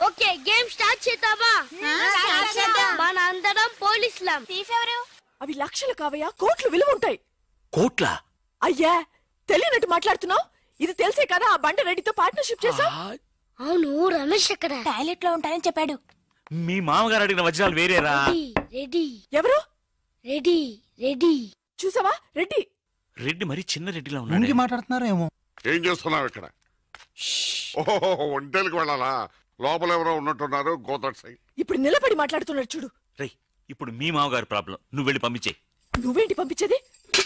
Okay game start చేద్దామా? మన అందరం పోలీసులం. థీఫ్ ఎవరు? అవి లక్షలు కావయ్యా, కోట్లు విలువ ఉంటాయి. కోట్ల? అయ్యా తెలియనట్టు మాట్లాడుతున్నావు. ఇది తెలిసే కదా ఆ బండ రెడ్డితో పార్ట్నర్షిప్ చేసావు. అవును, రమేష్ ఎక్కడ? టాయిలెట్ లో ఉంటానని చెప్పాడు. మీ మామగారు అడిగిన వజ్రాలు వేరేరా? రెడ్డి. ఎవరు? రెడ్డి. రెడ్డి చూసావా? రెడ్డి. రెడ్డి మరి చిన్న రెడ్డిలా ఉన్నాడు. మాట్లాడుతున్నారేమో. ఏం చేస్తున్నావు ఇక్కడ? ఓహో, ఒంటేలకు వెళ్ళాలా? లోపల ఎవరో ఉన్నట్టున్నారు. గోదట్ సైడ్. ఇప్పుడు నిలబడి మాట్లాడుతున్నాడు చూడు. రేయ్, ఇప్పుడు మీ మామగారు ప్రాబ్లం, నువ్వు వెళ్ళి పంపించే. నువ్వేంటి పంపించేది?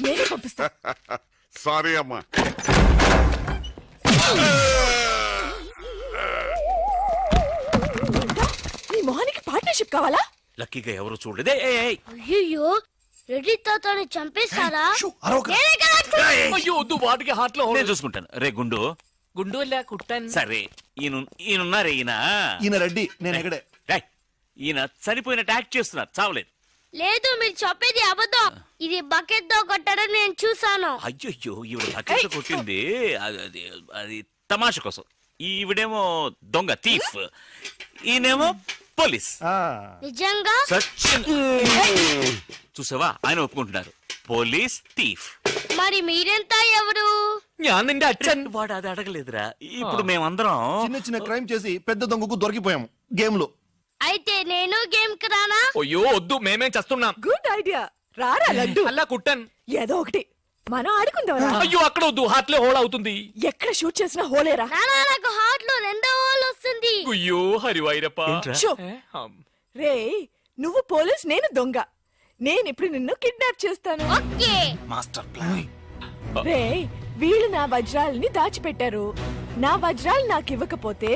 నేనే పంపిస్తా. సారీ అమ్మా. నీ మొహానికి పార్ట్నర్షిప్ కావాలా? లక్కీగా ఎవరు చూడలేదే. అయ్యో, రెడ్డి తాతని చంపేశారా? నేను చూసుకుంటాను. రే గుండు. గుండు కుట్టాను. సరే, ఈయనున్నారే ఈయన. ఈయన రెడ్డి, నేను ఎక్కడే. ఈయన చనిపోయినట్టు యాక్ట్ చేస్తున్నారు, చావలేదు. లేదు, మీరు చెప్పేది అబద్ధం. ఇది బకెట్ తో కొట్టడం నేను చూసాను. అయ్యో, ఈవిడ బకెట్ కొట్టింది అది తమాష కోసం. ఈవిడేమో దొంగ, థీఫ్. ఈయనేమో పోలీస్. నిజంగా సచిన్ చూసావా, ఆయన ఒప్పుకుంటున్నారు. Police, thief. మరి మీరెంత ఎవరు? వాడు అది అడగలేదురా. ఇప్పుడు మేమందరం చిన్న చిన్న క్రైమ్ చేసి పెద్ద దొంగకు దొరికిపోయాము గేమ్ లో. అయితే నేను గేమ్ కి రానా? అయ్యో వద్దు, మేమేం చేస్తున్నాం. Good idea. రారా లడ్డు. అలా కుట్టాను. ఏదో ఒకటి మనం ఆడుకుందాం. అయ్యో అక్కడ వద్దు, హార్ట్ లో హోల్ అవుతుంది. ఎక్కడ షూట్ చేసినా హోలేరా? నానా, నాకు హార్ట్ లో రెండో హోల్ వస్తుంది. అయ్యో హరివైరప్ప. రే, నువ్వు పోలీస్, నేను దొంగ. నేను ఇప్పుడు నిన్ను కిడ్నాప్ చేస్తాను. ఓకే. Master plan. రే, వీళ్ళు నా వజ్రాలని దాచిపెట్టారు. నా వజ్రాలు నాకు ఇవ్వకపోతే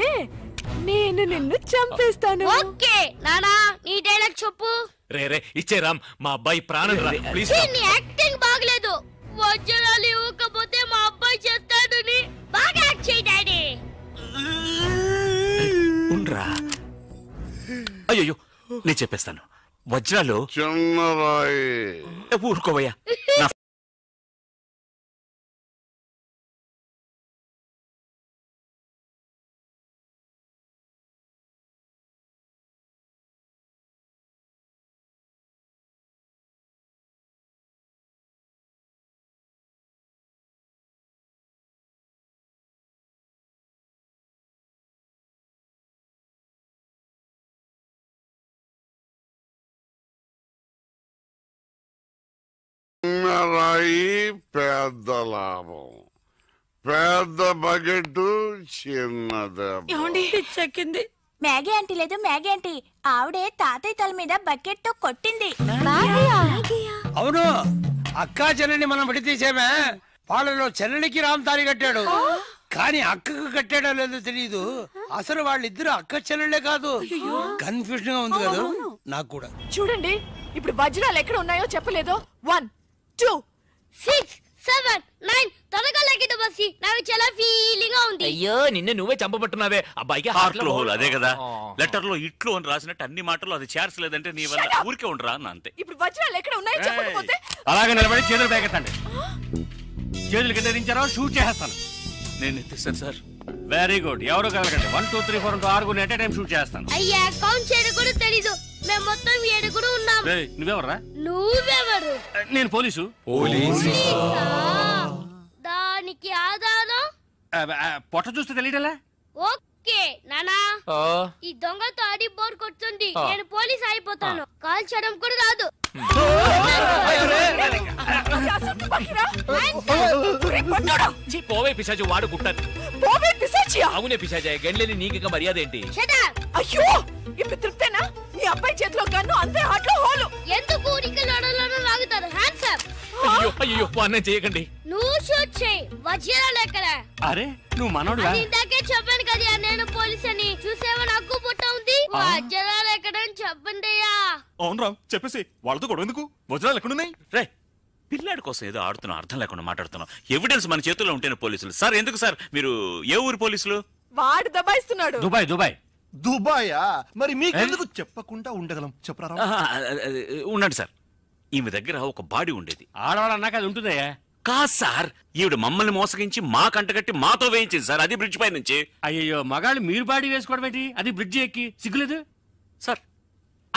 నేను నిన్ను చంపేస్తాను. ఓకే నానా, నీ డైలాగ్ చెప్పు. రే ఇచ్చే రామ్, మా అబ్బాయి ప్రాణం రా ప్లీజ్. నీ యాక్టింగ్ బాగలేదు. వజ్రాలు ఇవ్వకపోతే మా అబ్బాయి చేస్తాడు. బాగా యాక్ట్ చేయి డాడీ. ఉండ్రా. అయ్యో, నేను చెప్పేస్తాను. వజ్రాలు చిన్నరాయి. ఊరుకోవయ్యా. చిన్నరాయి పెద్ద లాభం. పెద్ద బకెట్ చిన్నదే. చెక్కింది. మ్యాగీ ఆంటీ లేదు, మ్యాగీ ఆంటీ ఆవిడే తాతయ్య తల మీద బకెట్ తో కొట్టింది. అవును, అక్కా చెల్లెని మనం విడితీసేమే. వాళ్ళలో చెల్లెనికి రామ్ తారి కట్టాడు, కానీ అక్కకు కట్టాడో లేదో తెలియదు. అసలు వాళ్ళిద్దరు అక్క చెల్లెలే కాదు. కన్ఫ్యూజన్ గా ఉంది కదా నాకు కూడా. చూడండి, ఇప్పుడు వజ్రాలు ఎక్కడ ఉన్నాయో చెప్పలేదు. 1 2 6 7 9 త్వరగా లెక్కించు బస్సి. నాకు చాలా ఫీలింగ్ గా ఉంది. అయ్యో, నిన్ను నువ్వే చంపబట్టున్నావే. అబ్బాయికి హార్ట్ లో హోల్. అదే కదా, లెటర్ లో ఇట్లు అని రాసినట్టు అన్ని మాటలు అది చేర్చలేదంటే నీ వల్ల ఊరికే ఉండరా అన్న అంతే. ఇప్పుడు వజ్రాలు ఎక్కడ ఉన్నాయో చెప్పకపోతే అలాగే నిలబడి చేతులు పేకెత్తండి. చేతులు కింద దించారో షూట్ చేస్తాను. నేను ఎత్తిస్తాను సార్. Very good. ఎవరు కలగండి. 1 2 3 4 6 ఎట్ టైం షూట్ చేస్తాను. అయ్యా, కౌంట్ చేయడం కూడా తెలీదు. మేము మొత్తం 7 ఉన్నాం. నువ్వెవర్రా? నువ్వెవరు? నేను పోలీసు. దానికి ఆధారం పొట్ట చూస్తే తెలియటలా? ఓకే నానా, ఈ దొంగతో ఆడి బోర్ కొడుతుంది. నేను పోలీస్ అయిపోతాను. కాల్ చేయడం కూడా రాదు. పోవే పిశాచి, వాడు కుట్టాను. అవునే పిశాచి, గండ్లేని నీకు మర్యాద ఏంటి? అయ్యో, ఇప్పుడు తృప్తేనా? నీ అబ్బాయి చేతిలో గన్ను, అంతే హార్ట్ లో హోలు. ఎందుకు ఊరికి లడలను లాగుతారు? Hands up. అయ్యో అన్నం చేయకండి. నువ్వు షూట్ చేయి. వజ్రాలు ఎక్కడ? అరే, నువ్వు మనోడుగా? ఇందాకే చెప్పాను కదా నేను పోలీస్ అని. చూసేవా, నాకు పుట్ట ఉంది. వజ్రాలు ఎక్కడ చెప్పండి. అవును రామ్, చెప్పేసి వాళ్ళతో గొడవ ఎందుకు? వజ్రాలు ఎక్కడున్నాయి? రే, పిల్లాడి కోసం ఏదో ఆడుతున్నాం, అర్థం లేకుండా మాట్లాడుతున్నాం. ఎవిడెన్స్ మన చేతుల్లో ఉంటేనే పోలీసులు. సార్ ఎందుకు సార్ మీరు ఏ ఊరు పోలీసులు? వాడు దబాయిస్తున్నాడు. దుబాయ్. దుబాయా? మరి మీకెందుకు చెప్పకుండా ఉండగలం? చెప్పరా. ఉండండి సార్. ఈమె దగ్గర ఒక బాడీ ఉండేది. ఆడవాళ్ళు అన్నాక అది ఉంటుందయ్యా. కాదు సార్, ఈవిడ మమ్మల్ని మోసగించి మా కంటగట్టి మాతో వేయించింది సార్, అది బ్రిడ్జ్ పై నుంచి. అయ్యో మగాళ్ళు మీరు బాడీ వేసుకోవడం ఏంటి? అది బ్రిడ్జ్ ఎక్కి సిగ్గులేదు సార్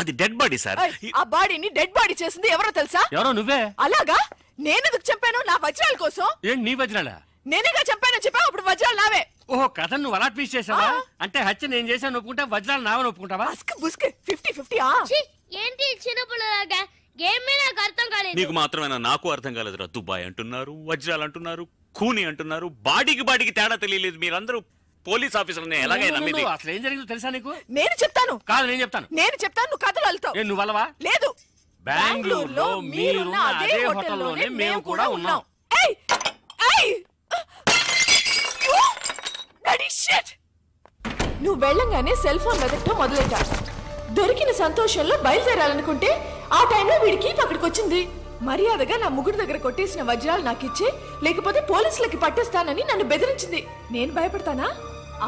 అది డెడ్ బాడీ సార్. ఆ బాడీని డెడ్ బాడీ చేసింది ఎవరో తెలుసా? ఎవరో నువ్వే. అలాగా? నేనెందుకు చంపాను? నా వజ్రాల కోసం. ఏంటి నీ వజ్రాలా? నేనేగా చంపానని చెప్పావు, అప్పుడు వజ్రాలు నావే. ఓహో కథ నువ్వు అలా ట్వీస్ట్ చేసావా? అంటే హత్య నేను చేశాను ఒప్పుకుంటా, వజ్రాలు నావని ఒప్పుకుంటావా? బస్క్ బుస్క్ 50-50. ఏంటి చిన్నపిల్లలాగా గేమ్ మీద నాకు అర్థం కాలేదు. నీకు మాత్రమేనా? నాకు అర్థం కాలేదురా. దుబాయ్ అంటున్నారు, వజ్రాలు అంటున్నారు, ఖూని అంటున్నారు, బాడీకి తేడా తెలియలేదు. మీరందరూ పోలీస్ ఆఫీసర్ని ఎలాగైనా నమ్మింది. అసలు ఏం జరిగిందో తెలుసా నీకు? నేను చెప్తాను. కాదు నేను చెప్తాను. నువ్వు కథలు వెళ్తావు. నువ్వు వల్లవా? లేదు, బెంగళూరులో మీరున్న అదే హోటల్లోనే మేము కూడా ఉన్నాం. నువ్వు వెళ్ళంగానే సెల్ ఫోన్ వెతకటం మొదలెట్టా. దొరికిన సంతోషంలో బయలుదేరాలనుకుంటే ఆ టైంలో వీడికి అక్కడికి వచ్చింది. మర్యాదగా నా ముగ్గురు దగ్గర కొట్టేసిన వజ్రాలు నాకిచ్చే, లేకపోతే పోలీసులకి పట్టేస్తానని నన్ను బెదిరించింది. నేను భయపడతానా?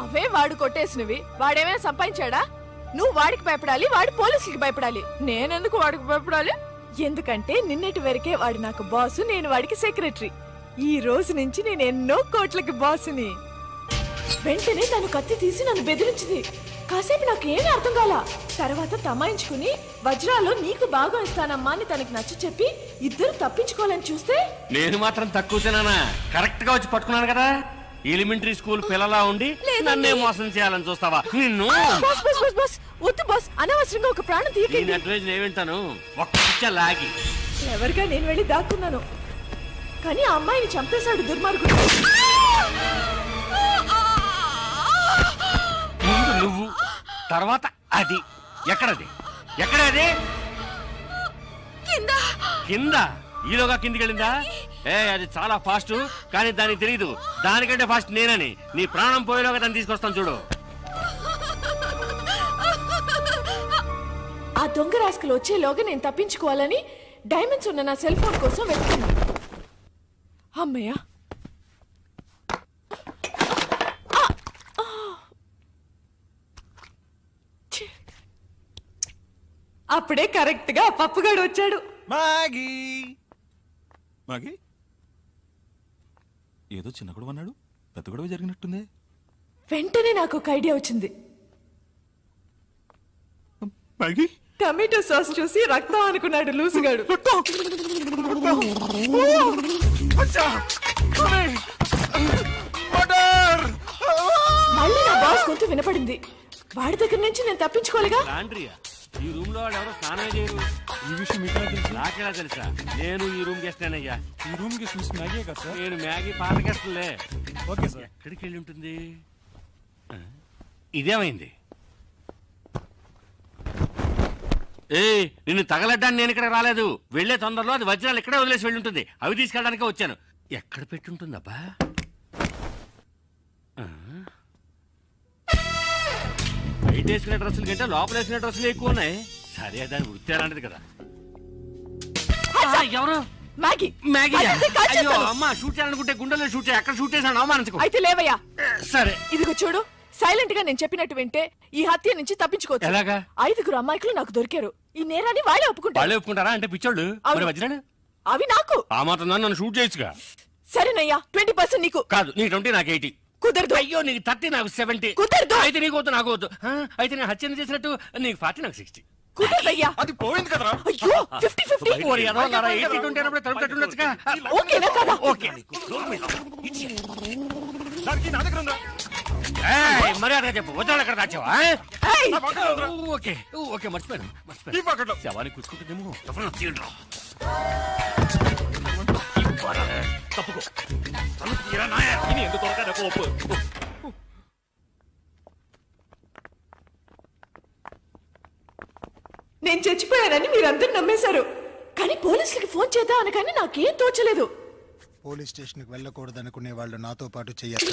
అవే వాడు కొట్టేసినవి. వాడేమైనా సంపాదించాడా? నువ్వు వాడికి భయపడాలి, వాడు పోలీసులకి భయపడాలి. నేనెందుకు వాడికి భయపడాలి? ఎందుకంటే నిన్నటి వరకే వాడు నాకు బాసు, నేను వాడికి సెక్రటరీ. ఈ రోజు నుంచి నేను ఎన్నో కోట్లకి బాసుని. వెంటనే తను కత్తి తీసి నన్ను బెదిరించింది. కాసేపు నాకు ఏమీ అర్థం కాల. తర్వాత తమాయించుకుని వజ్రాలు నీకు బాగా ఇస్తానమ్మా అని తనకి నచ్చ చెప్పి ఇద్దరు తప్పించుకోవాలని చూస్తే నేను మాత్రం తక్కువ తినానా? కరెక్ట్ గా వచ్చి పట్టుకున్నాను కదా. ఎలిమెంటరీ స్కూల్ పిల్లలా ఉండి నన్నే మోసం చేయాలని చూస్తావా? నిన్ను వద్దు బాస్, అనవసరంగా ఒక ప్రాణం తీయకండి. అడ్వైజ్ నేను వింటాను. ఒక్క లాగి ఎవరిగా నేను వెళ్ళి దాక్కున్నాను, కానీ ఆ అమ్మాయిని చంపేశాడు దుర్మార్గుడు. ముందు నువ్వు, తర్వాత అది. ఎక్కడది? ఎక్కడది? కింద. ఈలోగా కిందికి వెళ్ళిందా? అది చాలా ఫాస్ట్, కానీ దానికి తెలియదు దానికంటే ఫాస్ట్ నేనని. నీ ప్రాణం పోయేలోగా దాన్ని తీసుకొస్తాను చూడు. ఆ దొంగ రాస్కలు వచ్చేలోగా నేను తప్పించుకోవాలని డైమండ్స్ ఉన్న నా సెల్ ఫోన్ కోసం వెతుకున్నా. అమ్మయ్యా, అప్పుడే కరెక్ట్ గా పప్పుగాడు వచ్చాడు. మాగీ మాగీ ఏదో చిన్న గొడవ అన్నాడు, పెద్ద గొడవ జరిగినట్టుంది. వెంటనే నాకు ఒక ఐడియా వచ్చింది. మాగీ టమాటో సాస్ చూసి రక్తం అనుకున్నాడు లూసుగాడు. మళ్ళీ నా బాస్ గొంతు వినపడింది. వాడి దగ్గర నుంచి నేను తప్పించుకోలేగా. ఈ రూమ్ లో వాళ్ళు ఎవరో స్నానం చేయరు. ఈ విషయం మీకు నాకెలా తెలుసా? నేను ఈ రూమ్ గెస్టేనయ్యా. ఈ రూమ్ కి మిస్ మ్యాగీ కదా సార్? నేను మ్యాగీ పాత గెస్ట్లే. Okay sir. ఎక్కడికి వెళ్ళి ఉంటుంది? ఇదేమైంది? నిన్ను తగలడ్డానికి నేను ఇక్కడ రాలేదు. వెళ్లే తొందరలో అది వజ్రాలు ఇక్కడే వదిలేసి వెళ్ళి ఉంటుంది. అవి తీసుకెళ్ళడానికే వచ్చాను. ఎక్కడ పెట్టుంటుందబ్బా? బయట వేసుకునే డ్రెస్సుల కంటే లోపల వేసుకునే డ్రెస్సులు ఎక్కువ ఉన్నాయి. సరే దాని వృత్తి అలాంటిది కదా. ఎవరు? మ్యాగీ. మ్యాగీ? అయ్యో అమ్మా, షూట్ చేయాలనుకుంటే గుండెల్లో షూట్ చేయి. అక్కడ షూట్ చేశాను, అవమానించుకో. అయితే లేవయ్యా. సరే ఇదిగో చూడు, సైలెంట్ గా నేను చెప్పినట్టు వింటే ఈ హత్య నుంచి తప్పించుకోవచ్చు. ఎలాగా? 5 అమ్మాయికులు నాకు దొరికారు. ఈ నేరాన్ని వాళ్ళే ఒప్పుకుంటారు. వాళ్ళే ఒప్పుకుంటారా? అంటే పిచ్చోళ్ళు. మరి వజ్రాలు అవి నాకు. ఆ మాత్రం నన్ను షూట్ చేయొచ్చుగా. సరేనయ్యా, 20% నీకు. కాదు, నీ 20 నాకు 80. కుదరదు. అయ్యో, నీకు 30 నాకు 70. కుదరదు. అయితే నీకు వద్దు, నాకు వద్దు. అయితే నేను హత్యను చేసినట్టు నీకు 40 నాకు 60. కుదరదయ్యా. అది పోయింది కదరా. అయ్యో 50-50. ఓరి ఎదవలారా, 80-20 అన్నప్పుడు తలుపు తట్టుండొచ్చుగా. ఓకేనా కదా? ఓకే. దానికి నా దగ్గర ఉందా? మర్యాదగా చెప్పు, వజ్రాలు ఎక్కడ దాచావా? ఏయ్! ఓకే ఓకే, మర్చిపోయాను ఈ మర్చిపోయాను. పాకెట్లో. శవాన్ని కూర్చుకుంటుందేమో. తప్పుకో. తలుపు తీరా నాయా. ఇది ఎందుకు దొరకదా? కోపు. నేను చచ్చిపోయానని మీరందరూ నమ్మేశారు, కానీ పోలీసులకి ఫోన్ చేద్దాం అనగానే నాకేం తోచలేదు. పోలీస్ స్టేషన్ కి వెళ్ళకూడదు అనుకునే వాళ్ళు నాతో పాటు చేయాలి.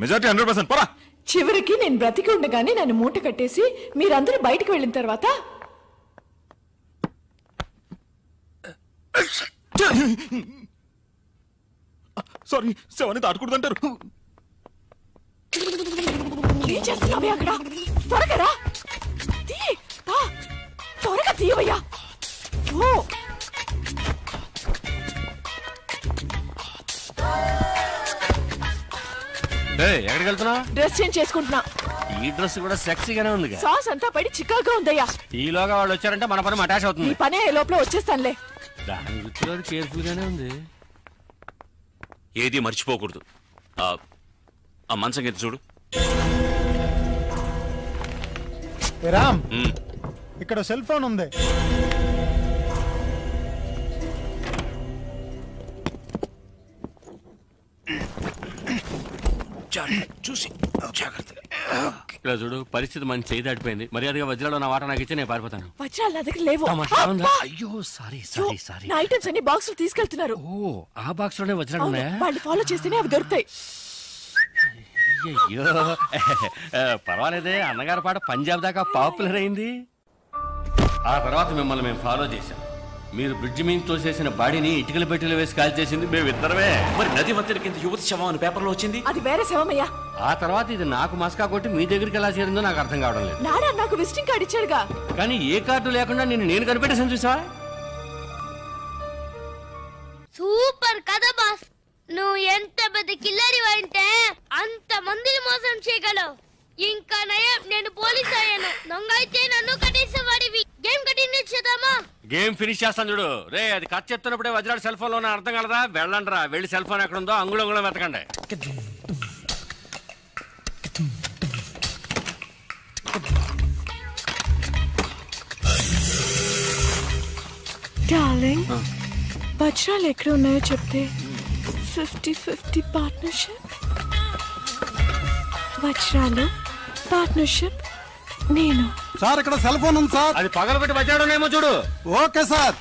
మెజారిటీ 100%. పరా. చివరికి నేను బ్రతికి ఉండగానే నన్ను మూట కట్టేసి మీరందరూ బయటకు వెళ్ళిన తర్వాత సారీ, శవాన్ని దాటకూడదంటారు. ఏం చేస్తున్నావే అక్కడ? త్వరగా రా. త్వరగా తీయవయ్యా. ఓ ఎక్కడికి వెళ్తున్నా? డ్రెస్ చేంజ్ చేసుకుంటున్నా. ఈ డ్రెస్ కూడా సెక్సీగానే ఉంది. సాస్ అంతా పడి చికాగా ఉందయ్యా. ఈలోగా వాళ్ళు వచ్చారంటే మన పని అటాచ్ అవుతుంది. ఈ పని లోపల వచ్చేస్తానులే. దాని గుర్తులో కేర్ఫుల్ గానే ఉంది. ఏది మర్చిపోకూడదు. ఆ మంచం కింద చూడు. రామ్, ఇక్కడ సెల్ ఫోన్ ఉంది. చూసి జాగ్రత్తగా. ఇలా చూడు, పరిస్థితి మంచి చేయి దాటిపోయింది. మర్యాదగా వజ్రాలు నా వాట నాకు ఇచ్చి నేను పారిపోతాను. వజ్రాలు నా దగ్గర లేవు. అయ్యో సారీ సారీ సారీ. నా ఐటమ్స్ అన్ని బాక్స్ లో తీసుకెళ్తున్నారు. ఓ, ఆ బాక్స్ లోనే వజ్రాలు ఉన్నాయా? వాళ్ళు ఫాలో చేస్తేనే అవి దొరుకుతాయి. అయ్యో పర్వాలేదే, అన్నగారి పాట పంజాబ్ దాకా పాపులర్ అయింది. ఆ తర్వాత మిమ్మల్ని మేము ఫాలో చేశాం. మీరు బ్రిడ్జ్ మీద తోసేసిన బాడీని ఇటుకల పెట్టెలు వేసి కాల్ చేసింది మేమిద్దరమే. మరి నది మధ్య కింద యువతి శవం అని పేపర్లో వచ్చింది. అది వేరే శవమయ్యా. ఆ తర్వాత ఇది నాకు మస్కా కొట్టి మీ దగ్గరికి ఎలా చేరిందో నాకు అర్థం కావడం లేదు. నాడా నాకు విజిటింగ్ కార్డు ఇచ్చాడుగా. కానీ ఏ కార్డు లేకుండా నేను కనిపెట్టేసాను చూసావా? సూపర్ కదా బాస్. నువ్వు ఎంత పెద్ద కిల్లరి అంటే అంత మందిని మోసం చేయగలవు. ఇంకా నయం, నేను పోలీస్ అయ్యాను. దొంగ అయితే నన్ను కట్టేసేవాడివి. గేమ్ కంటిన్యూ చేద్దామా? గేమ్ ఫినిష్ చేస్తాను చూడు. రే, అది కట్ చెప్తున్నప్పుడే వజ్రాడు సెల్ ఫోన్ లో అర్థం కలదా? వెళ్ళండి రా, వెళ్ళి సెల్ ఫోన్ ఎక్కడ ఉందో అంగుళం వెతకండి. డార్లింగ్, వజ్రాలు ఎక్కడ ఉన్నాయో చెప్తే 50-50 పార్ట్నర్షిప్. వజ్రాలు పార్ట్నర్షిప్ నేను. సార్ ఇక్కడ సెల్ ఫోన్ ఉంది సార్. అది పగలబెట్టి వజ్రాడు ఉన్నాయేమో చూడు. Okay sir.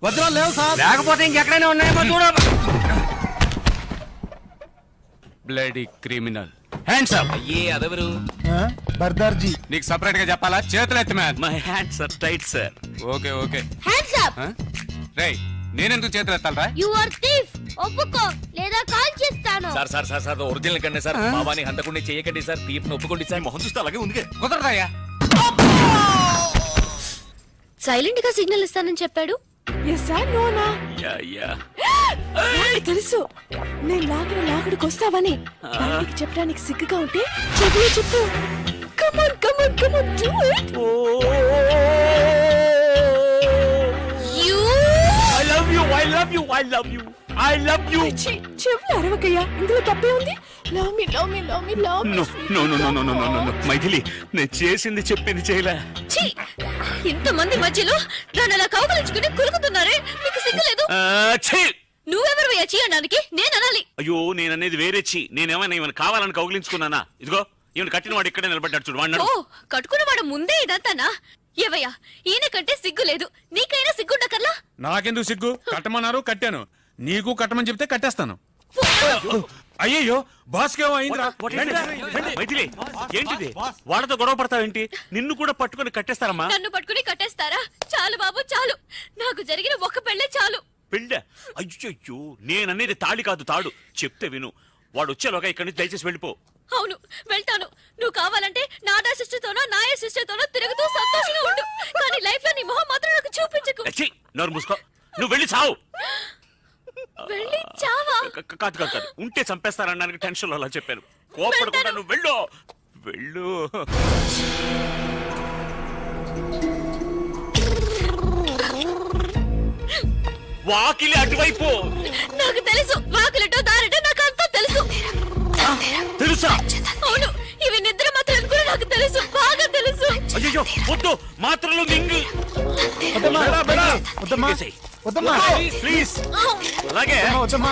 వజ్రాలు లేవు సార్. లేకపోతే ఇంకెక్కడైనా ఉన్నాయేమో చూడు. Bloody criminal. Hands up. అయ్యే అదెవరు? బర్దార్జీ. నీకు సెపరేట్ గా చెప్పాలా? చేతులు ఎత్తి man. My hands are tight sir. Okay okay. Hands up. రేయ్, నేనెందుకు చేతులు ఎత్తాలరా? You are thief. ఒప్పుకో లేదా కాల్ చేస్తాను. Sir sir sir sir original కండి సార్. మావాని హంతకుండా చేయకండి సార్. తీఫ్ ఒప్పుకోండి సార్. మొహం చూస్తే అలాగే ఉంది. కుదరదయ్యా. సైలెంట్ గా సిగ్నల్ ఇస్తానని చెప్పాడు. తెలుసు నేను లాగడికి వస్తావని. బయటికి చెప్పడానికి సిగ్గుగా ఉంటే చెవులు చెప్పు. Come on come on come on do it. I love you, I love you, I love you, I love you. చెవులు అరవకయ్యా, ఇందులో తప్పే ఉంది. Love me love me love me love me. No no no no no no no Maithili, నేను చేసింది చెప్పింది చేయలే. ఇంతమంది మధ్యలో నన్ను అలా కౌగలించుకుని కులుకుతున్నారే, మీకు సిగ్గులేదు? నువ్వెవరు చేయడానికి నేను అనాలి. అయ్యో, నేననేది వేరే చి. నేనేమైనా ఈమెను కావాలని కౌగిలించుకున్నానా? ఇదిగో ఈమెను కట్టిన వాడు ఇక్కడే నిలబడ్డాడు చూడు. వాడు కట్టుకున్నవాడు ముందే ఇదంతానా? ఏవయ్యా, ఈయన కంటే సిగ్గు లేదు, నీకైనా సిగ్గుండకర్లా? నాకెందుకు సిగ్గు? కట్టమన్నారు, కట్టాను. నీకు కట్టమని చెప్తే కట్టేస్తాను. అయ్యో, బాస్ కేమో అయిందిరా. మైథిలి, ఏంటిది? వాళ్ళతో గొడవ పడతావేంటి? నిన్ను కూడా పట్టుకుని కట్టేస్తారమ్మా. నన్ను పట్టుకుని కట్టేస్తారా? చాలు బాబు చాలు, నాకు జరిగిన ఒక్క పెళ్ళే చాలు. పెళ్ళ? అయ్యో, నేననేది తాళి కాదు, తాడు. చెప్తే విను. వాడు వచ్చేలోగా ఇక్కడి నుంచి దయచేసి వెళ్ళిపో. అవును, వెళ్తాను. నువ్వు కావాలంటే నాదా సిస్టర్తోనో నాయ సిస్టర్తోనో తిరుగుతూ సంతోషంగా ఉండు, కానీ లైఫ్ లో నీ మొహం మాత్రం నాకు చూపించకు. నోరు మూసుకో. నువ్వు వెళ్ళి చావు. వెళ్ళి చావా? కాదు కాదు కాదు, ఉంటే చంపేస్తారనడానికి టెన్షన్ లో అలా చెప్పాను. కోపడకుండా నువ్వు వెళ్ళు. వెళ్ళు. వాకిలి అటువైపు. నాకు తెలుసు, వాకిలటో దారిటో నాకు అంతా తెలుసు. తెలుసా? అవును, ఇవి నిద్ర మాత్రం కూడా నాకు తెలుసు, బాగా తెలుసు. అయ్యో వద్దు, మాత్రలు మింగి. ప్లీజ్. అలాగే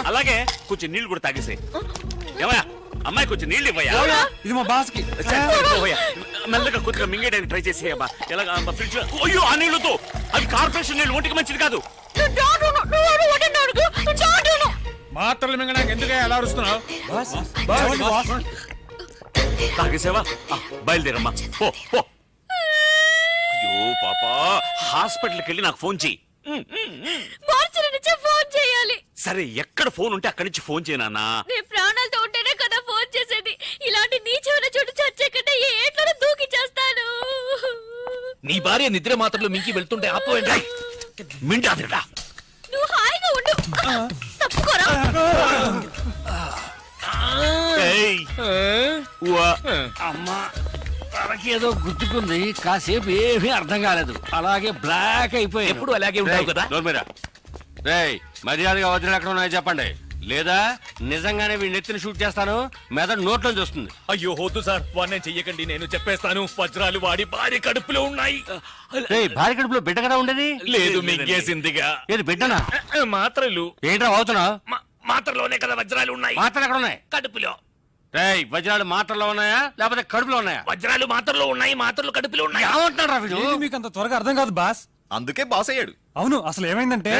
అలాగే కొంచెం నీళ్లు కూడా తాగేసాయి. ఏమయ్యా, అమ్మాయి కొంచెం నీళ్ళు ఇవ్వయా. ఇది మా బాస్ కి. మెల్లగా కొద్దిగా మింగేయడానికి ట్రై చేసేయమ్మా. ఎలాగా ఫ్రిడ్జ్ లో? అయ్యో, ఆ నీళ్ళతో, అవి కార్పొరేషన్ నీళ్ళు, ఒంటికి మంచిది కాదు. మాత్రలు మింగడానికి ఎందుకు ఎలా అరుస్తున్నావు? తాగేసేవా? బయలుదేరమ్మా, పో పో. అయ్యో పాపా, హాస్పిటల్కి వెళ్ళి నాకు ఫోన్ చెయ్యి. ఫోన్ చేయాలి. సరే, ఎక్కడ ఫోన్ ఉంటే అక్కడి నుంచి ఫోన్ చేయనా? నేను ప్రాణాలతో ఉంటేనే కదా ఫోన్ చేసేది. ఇలాంటి నీచమైన చోటు చచ్చే కంటే ఏ ఏట్లోనే దూకి చేస్తాను. నీ భార్య నిద్ర మాత్రలు మింకి వెళ్తుంటే ఆపోయండి. నువ్వు హాయిగా ఉండు, తప్పుకోరా. అమ్మా తనకేదో గుర్తుకుంది, కాసేపు ఏమీ అర్థం కాలేదు, అలాగే బ్లాక్ అయిపోయి. ఎప్పుడు అలాగే ఉంటావు కదా. రేయ్ మర్యాదగా వజ్రాలు ఎక్కడ ఉన్నాయో చెప్పండి, లేదా నిజంగానే వీడిని ఎత్తిని షూట్ చేస్తాను, మెదడు నోట్లో చూస్తుంది. అయ్యో వద్దు సార్, వాడిని చెయ్యకండి, నేను చెప్పేస్తాను. వజ్రాలు వాడి భార్య కడుపులో ఉన్నాయి. భార్య కడుపులో బిడ్డ కదా ఉండేది? లేదు, మింగేసిందిగా. ఏది బిడ్డనా? మాత్రలు. ఏంట్రా అవుతున్నావు? మాత్రలోనే కదా వజ్రాలు ఉన్నాయి. మాత్రలు ఎక్కడ ఉన్నాయి? కడుపులో. రేయ్ వజ్రాలు మాత్రలో ఉన్నాయా లేకపోతే కడుపులో ఉన్నాయా? వజ్రాలు మాత్రలో ఉన్నాయి, మాత్రలు కడుపులో ఉన్నాయి. ఏమంటున్నాడు రా వీడు? మీకు అంత త్వరగా అర్థం కాదు బాస్. అందుకే బాస్ అయ్యాడు. అవును, అసలు ఏమైందంటే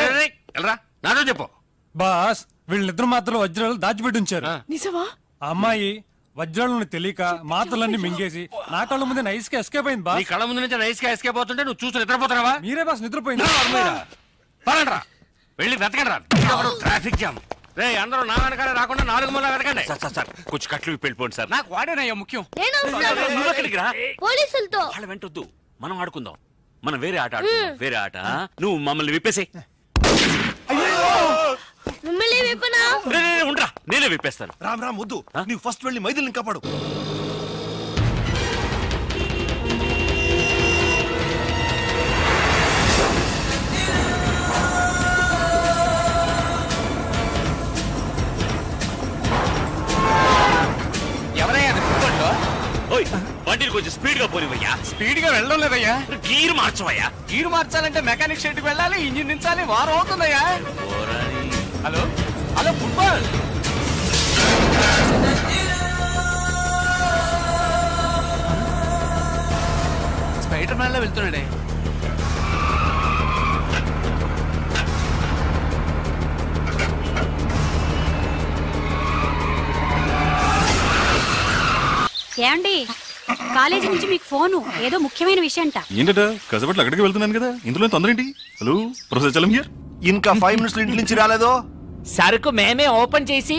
నాతో చెప్పు బాస్. వీళ్ళిద్దరు మాత్రలు వజ్రాలు దాచిపెట్టి ఉంచారు. నిజమా? ఆ అమ్మాయి వజ్రాలను తెలియక మాత్రలన్నీ మింగేసి నా కళ్ళ ముందే నైస్ గా ఎస్కేప్ అయింది బాస్. నీ కళ్ళ ముందు నుంచి నైస్ గా ఎస్కేప్ అవుతుంటే నువ్వు చూస్తూ నిద్రపోతున్నావా? మీరే బాస్ నిద్రపోయింది. పరండ్రా వెళ్ళి వెతకండి రా. Traffic jam. రే అందరూ నా వెనకాల రాకుండా 4 మూల వెతకండి. సార్ కొంచెం కట్లు వెళ్ళిపోండి సార్. నాకు వాడేనయ్యా ముఖ్యం. నువ్వు ఎక్కడికి రా? పోలీసులతో. వాళ్ళ వెంటొద్దు, మనం ఆడుకుందాం. మనం వేరే ఆట ఆడుకుందాం. వేరే ఆట. నువ్వు మమ్మల్ని విప్పేసే. మిమ్మల్ని విప్పనా? ఉండరా, నేనే విప్పేస్తాను. రామ్ రామ్ వద్దు, నీవు ఫస్ట్ వెళ్ళి మైథిలిని కాపాడు. ఎవరయ్యా బండిని కొంచెం స్పీడ్ గా పోనివయ్యా. స్పీడ్ గా వెళ్ళడం లేదయ్యా. గీరు మార్చవయ్యా. గీరు మార్చాలంటే మెకానిక్ షెడ్ కి వెళ్ళాలి, ఇంజిన్ దించాలి, వారం అవుతుందయ్యా. Hello hello football. Spider Man లో వెళ్తున్నాడే. ఏమండి, కాలేజీ నుంచి మీకు ఫోను, ఏదో ముఖ్యమైన విషయం అంట. ఏంటట కసబట్లు అక్కడికి వెళ్తున్నాను కదా, ఇందులో తొందర ఏంటి? Hello professor Chalam here. ఇంకా 5 మినిట్స్ ఇంటి నుంచి రాలేదో? సరుకు మేమే ఓపెన్ చేసి.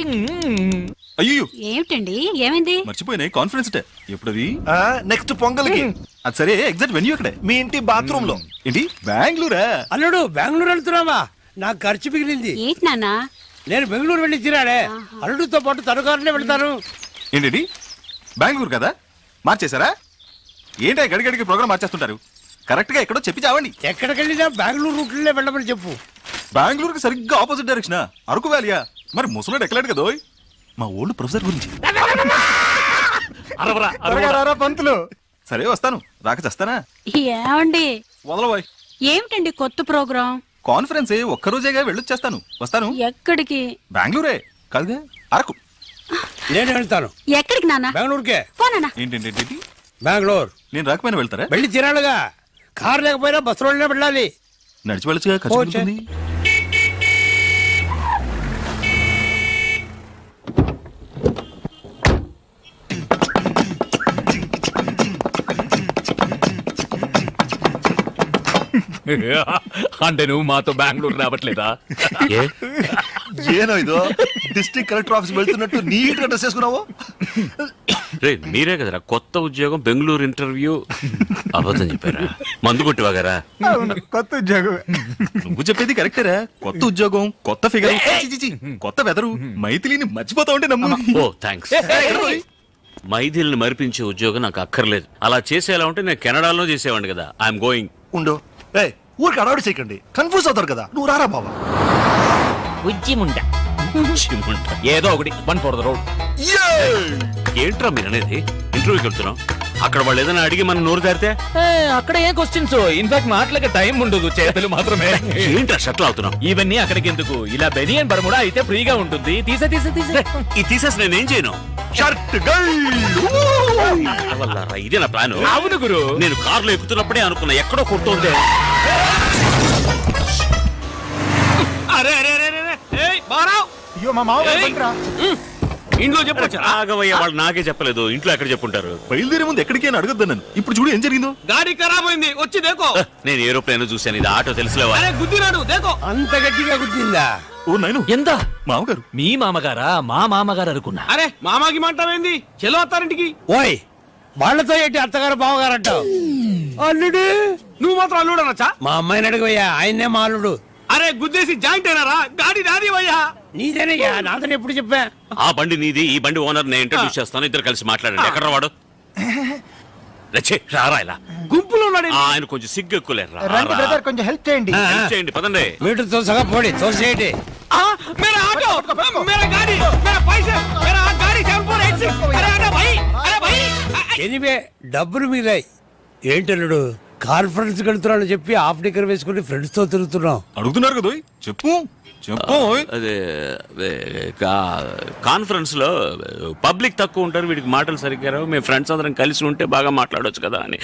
అయ్యో ఏమిటండి, ఏమైంది? మర్చిపోయినాయి కాన్ఫరెన్స్ ఎప్పుడది? నెక్స్ట్ పొంగల్కి. అది సరే, ఎగ్జాక్ట్ వెన్యూ అక్కడే మీ ఇంటి బాత్రూమ్ లో. ఏంటి బెంగళూరా? అల్లుడు బెంగళూరు వెళ్తున్నావా? నాకు ఖర్చు మిగిలింది. ఏంటి నాన్న? నేను బెంగళూరు వెళ్ళి తిరాడే, అల్లుడితో పాటు తనుకారునే వెళ్తాను. ఏంటి బెంగళూరు కదా, మార్చేశారా? ఏంటో గడిగడికి ప్రోగ్రామ్ మార్చేస్తుంటారు. కరెక్ట్ గా ఎక్కడో చెప్పి చావండి. ఎక్కడికి వెళ్ళినా బెంగళూరు రూట్లే వెళ్ళమని చెప్పు. బెంగళూరుకి సరిగ్గా ఆపోజిట్ డైరెక్షన్. అరకు వ్యాలియా? మరి ముసలోడు ఎక్కలేడు కదా. మా ఓల్డ్ ప్రొఫెసర్ గురించి. పంతులు. సరే వస్తాను, రాక చేస్తానా? ఏమండి వదలబోయ్. ఏమిటండి కొత్త ప్రోగ్రాం? కాన్ఫరెన్స్ ఒక్కరోజేగా వెళ్ళొచ్చేస్తాను. వస్తాను. ఎక్కడికి? బెంగళూరే కాదుగా, అరకు. నేను వెళ్తాను. ఎక్కడికి నాన్న? బెంగళూరుకే. పోనా? ఏంటి బెంగళూరు? నేను రాకపోయినా వెళ్తారా? వెళ్ళి తిరాడుగా, కారు లేకపోయినా బస్సులోనే వెళ్ళాలి. నడిచి వెళ్ళొచ్చుగా, ఖర్చు ఉంటుంది. అంటే నువ్వు మాతో బెంగళూరు రావట్లేదా? ఏనో ఇదో డిస్ట్రిక్ట్ కలెక్టర్ ఆఫీస్ వెళ్తున్నట్టు నీట్ గా డ్రెస్ చేసుకున్నావు. మీరే కదరా కొత్త ఉద్యోగం బెంగళూరు ఇంటర్వ్యూ. అబద్ధం చెప్పారా? మందు కొట్టివాగారా? కొత్త ఉద్యోగం. నువ్వు చెప్పేది కరెక్టేరా. కొత్త ఉద్యోగం, కొత్త ఫిగర్, కొత్త వెదరు. మైథిలిని మర్చిపోతా ఉంటే నమ్ము. ఓ థ్యాంక్స్. మైథిలిని మరిపించే ఉద్యోగం నాకు అక్కర్లేదు. అలా చేసేలా ఉంటే నేను కెనడాలో చేసేవాడిని కదా. I'm going. ఉండో ఊరికి అడవాడు చేయకండి, కన్ఫ్యూజ్ అవుతారు కదా. నువ్వు రారా బాబా. ఏదో ఒకటి 1 for the road. ఏంట్రా మీరు అనేది? ఇంటర్వ్యూకి వెళ్తున్నాం, అక్కడ వాళ్ళు ఏదైనా అడిగి మనం నోరు దారితే అక్కడ ఏ క్వశ్చన్స్? ఇన్ఫాక్ట్ మాటలకి టైం ఉండదు, చేతులు మాత్రమే. ఏంట్రా షట్లు అవుతున్నాం? ఇవన్నీ అక్కడికి ఎందుకు? ఇలా బెనియన్ బర్ముడా అయితే ఫ్రీగా ఉంటుంది. తీసేసి నేనేం చేయను? ఇదే నా ప్లాన్. అవును గురు, నేను కారులో ఎక్కుతున్నప్పుడే అనుకున్నా ఎక్కడో కొడుతోంది. అరే అరే అరే ఇంట్లో చెప్పొచ్చు. ఆగవయ్య, వాళ్ళు నాకే చెప్పలేదు. ఇంట్లో ఎక్కడ చెప్పుంటారు? బయలుదేరే ముందు ఎక్కడికి అని అడగద్దు నన్ను. ఇప్పుడు చూడు ఏం జరిగిందో. గాడి ఖరాబ్ అయింది, వచ్చి దేకో. నేను ఏరోప్లేన్ చూశాను, ఇది ఆటో తెలుసులేవా? గుద్దినాడు దేకో. అంత గట్టిగా గుద్దిందా? ఓ నైను, ఎంత? మామగారు. మీ మామగారా? మా మామగారు అనుకున్నా. అరే మామాకి మాంటావేంది? చెలో అత్తారింటికి. ఓయ్, వాళ్ళతో ఏంటి అత్తగారు బావగారు అంటావు? అల్లుడు. నువ్వు మాత్రం అల్లుడు అనొచ్చా? మా అమ్మాయిని అడిగయ్యా, ఆయన్నే మా అల్లుడు. అరే గుద్దేసి జాయింట్ అయినారా? గాడి నాది అయ్యా. నీదేనయ్యా, నాదని ఎప్పుడు చెప్పా? ఆ బండి నీది, ఈ బండి ఓనర్ నేను ఇంట్రడ్యూస్ చేస్తాను, ఇద్దరు కలిసి మాట్లాడండి. ఎక్కడ వాడు? రారా ఇలా గుంపులో ఉన్నాడు. ఆయన కొంచెం సిగ్గు ఎక్కువలేరు. రండి బ్రదర్, కొంచెం హెల్ప్ చేయండి. హెల్ప్ చేయండి, పదండి. మీటర్ తోసగా పోడి, తోసేయండి. मेरा ऑटो, मेरा गाड़ी, मेरा पैसे, मेरा गाड़ी 7486. अरे आना भाई, अरे भाई. ఎనివే డబ్బులు మిగిలాయి. ఏంటన్నాడు? కాన్ఫరెన్స్ వెళ్తున్నాడు చెప్పి హాఫ్ డిక్కర్ వేసుకుని ఫ్రెండ్స్ తో తిరుగుతున్నాం. అడుగుతున్నారు కదా, చెప్పు చెప్పు. అదే కాన్ఫరెన్స్ లో పబ్లిక్ తక్కువ ఉంటారు, వీడికి మాటలు సరిగ్గా రావు, మేము ఫ్రెండ్స్ అందరం కలిసి ఉంటే బాగా మాట్లాడొచ్చు కదా అని.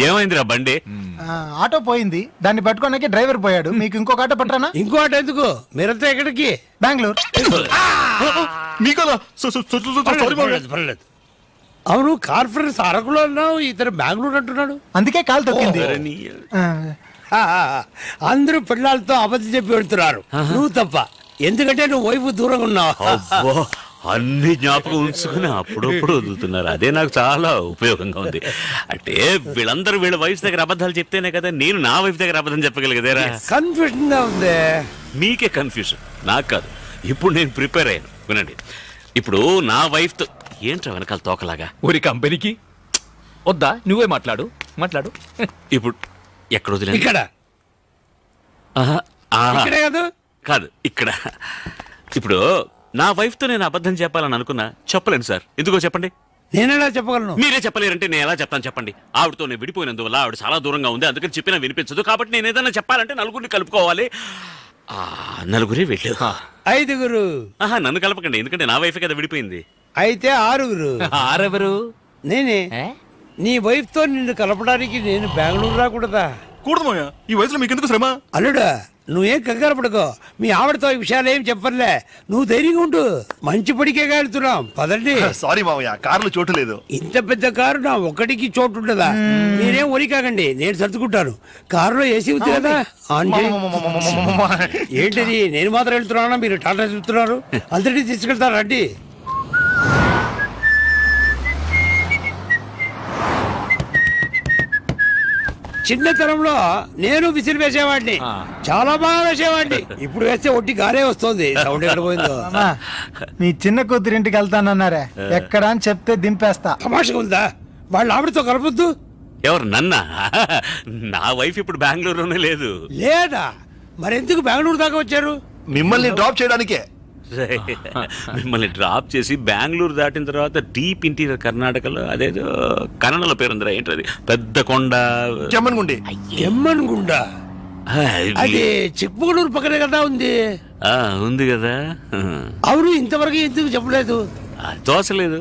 ఏమైందిరా బండి? ఆటో పోయింది, దాన్ని పట్టుకోడానికి డ్రైవర్ పోయాడు. మీకు ఇంకొక ఆటో పట్టరానా? ఇంకో ఆటో ఎందుకు? మీరంతా ఎక్కడికి? బెంగళూరు. పర్లేదు. అవును, కాన్ఫరెన్స్ అరకులో అన్నావు, ఇతను బెంగళూరు అంటున్నాడు. అందుకే కాలు తొక్కింది. అందరూ పిల్లలతో అబద్ధం చెప్పి వెళ్తున్నారు, నువ్వు తప్ప. ఎందుకంటే నువ్వు వైపు దూరంగా ఉన్నావు. అన్ని జ్ఞాపకం ఉంచుకుని అప్పుడప్పుడు వదులుతున్నారు, అదే నాకు చాలా ఉపయోగంగా ఉంది. అంటే వీళ్ళందరూ వీళ్ళ వైఫ్ దగ్గర అబద్ధాలు చెప్తేనే కదా నేను నా వైఫ్ దగ్గర అబద్ధం చెప్పగలిగేదేరా. కన్ఫ్యూజన్ గా ఉంది. మీకే కన్ఫ్యూజన్, నాకు కాదు. ఇప్పుడు నేను ప్రిపేర్ అయ్యాను, వినండి. ఇప్పుడు నా వైఫ్ తో ఏంట్రా వెనకాల తోకలాగా? ఊరి కంపెనీకి వద్దా, నువ్వే మాట్లాడు. ఇప్పుడు ఎక్కడ వదిలేదు? ఇక్కడ కాదు, ఇక్కడ. ఇప్పుడు నా వైఫ్ తో నేను అబద్ధం చెప్పాలని అనుకున్నా, చెప్పలేను సార్. ఎందుకో చెప్పండి. నేనేలా చెప్పగలను? మీరే చెప్పలేరంటే నేను ఎలా చెప్తాను చెప్పండి. ఆవిడతో నేను విడిపోయినందువల్ల ఆవిడ చాలా దూరంగా ఉంది, అందుకని చెప్పినా వినిపించదు. కాబట్టి నేను ఏదైనా చెప్పాలంటే నలుగురిని కలుపుకోవాలి. నలుగురే వెళ్ళు. 5గురు. నన్ను కలపకండి, ఎందుకంటే నా వైఫ్ కదా విడిపోయింది. అయితే 6గురు. 6 నేనే. నీ వైఫ్ తో నిన్ను కలపడానికి నేను బెంగళూరు రాకూడదా? కూడదు, ఈ వయసులో మీకెందుకు శ్రమ? అల్లుడా, నువ్వేం కంగారు పడుకో. మీ ఆవిడతో ఈ విషయాలు ఏం చెప్పర్లే, నువ్వు ధైర్యంగా ఉండు. మంచి పడికే వెళ్తున్నాం, పదండి. సారీ మావయ్య, కారులో చోటు లేదు. ఇంత పెద్ద కారు నా ఒక్కడికి చోటు ఉండదా? మీరేం ఒరి కాకండి, నేను సర్దుకుంటాను. కారులో ఏసీ ఉంది కదా, ఆన్ చేయి. ఏంటిది, నేను మాత్రం వెళ్తున్నానా? మీరు టాటా చెప్తున్నారు. అందరినీ తీసుకెళ్తారు, రండి. చిన్నతనంలో నేను విసిరి వేసేవాడిని, చాలా బాగా వేసేవాడిని. ఇప్పుడు వేస్తే ఒట్టి గారే వస్తుంది. సౌండ్ ఎక్కడ పోయిందో? మీ చిన్న కూతురింటికి వెళ్తానన్నారే, ఎక్కడ అని చెప్తే దింపేస్తా. తమాషగా ఉందా? వాళ్ళ ఆవిడతో కలపొద్దు. ఎవరు, నన్నా? నా వైఫ్ ఇప్పుడు బెంగళూరులోనే లేదు. లేదా? మరెందుకు బెంగళూరు దాకా వచ్చారు? మిమ్మల్ని డ్రాప్ చేయడానికే. మిమ్మల్ని డ్రాప్ చేసి బెంగళూరు దాటిన తర్వాత డీప్ ఇంటీరియర్ కర్ణాటకలో అదేదో కన్నడలో పేరుందిరా, ఏంటది, పెద్ద కొండ, జమ్మన్గుండి. జమ్మన్గుండ అది చిక్మగళూరు పక్కనే కదా ఉంది. ఉంది కదా. అవును, ఇంతవరకు ఎందుకు చెప్పలేదు? తోసలేదు.